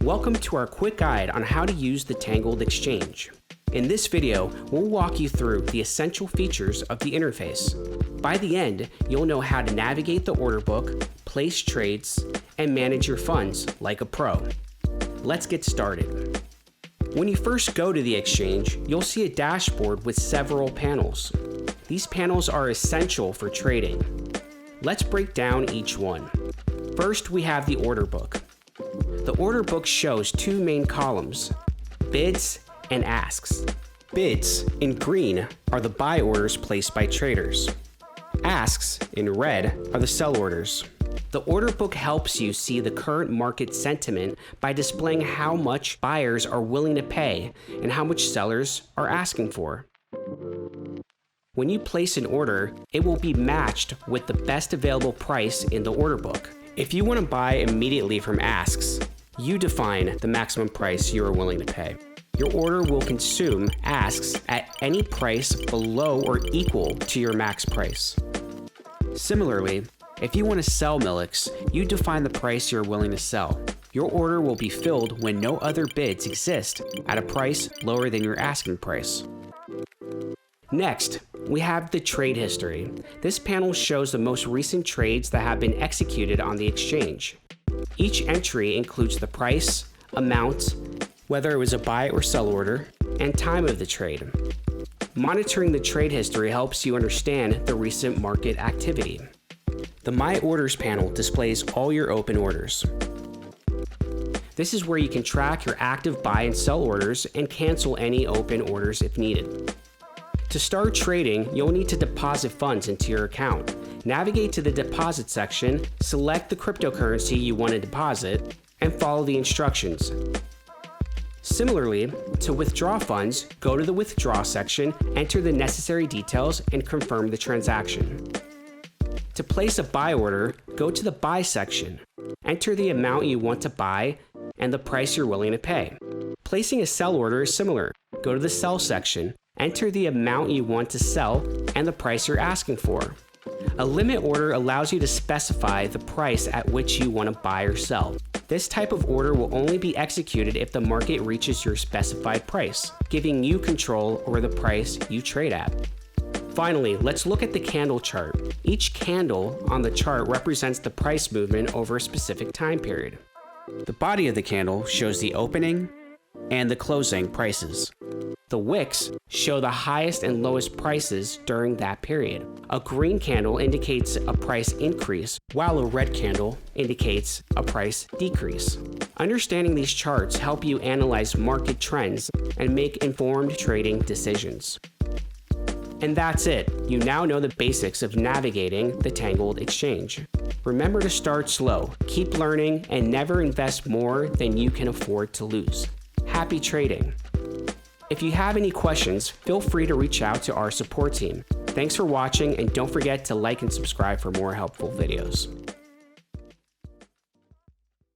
Welcome to our quick guide on how to use the Tangled Exchange. In this video, we'll walk you through the essential features of the interface. By the end, you'll know how to navigate the order book, place trades, and manage your funds like a pro. Let's get started. When you first go to the exchange, you'll see a dashboard with several panels. These panels are essential for trading. Let's break down each one. First, we have the order book. The order book shows two main columns, bids and asks. Bids, in green, are the buy orders placed by traders. Asks, in red, are the sell orders. The order book helps you see the current market sentiment by displaying how much buyers are willing to pay and how much sellers are asking for. When you place an order, it will be matched with the best available price in the order book. If you want to buy immediately from asks, you define the maximum price you are willing to pay. Your order will consume asks at any price below or equal to your max price. Similarly, if you want to sell Millix, you define the price you're willing to sell. Your order will be filled when no other bids exist at a price lower than your asking price. Next, we have the trade history. This panel shows the most recent trades that have been executed on the exchange. Each entry includes the price, amount, whether it was a buy or sell order, and time of the trade. Monitoring the trade history helps you understand the recent market activity. The My Orders panel displays all your open orders. This is where you can track your active buy and sell orders and cancel any open orders if needed. To start trading, you'll need to deposit funds into your account. Navigate to the deposit section, select the cryptocurrency you want to deposit, and follow the instructions. Similarly, to withdraw funds, go to the withdraw section, enter the necessary details, and confirm the transaction. To place a buy order, go to the buy section. Enter the amount you want to buy and the price you're willing to pay. Placing a sell order is similar. Go to the sell section, enter the amount you want to sell and the price you're asking for. A limit order allows you to specify the price at which you want to buy or sell. This type of order will only be executed if the market reaches your specified price, giving you control over the price you trade at. Finally, let's look at the candle chart. Each candle on the chart represents the price movement over a specific time period. The body of the candle shows the opening and the closing prices. The wicks show the highest and lowest prices during that period. A green candle indicates a price increase, while a red candle indicates a price decrease. Understanding these charts help you analyze market trends and make informed trading decisions. And that's it. You now know the basics of navigating the Tangled Exchange. Remember to start slow, keep learning, and never invest more than you can afford to lose. Happy trading! If you have any questions, feel free to reach out to our support team. Thanks for watching, and don't forget to like and subscribe for more helpful videos.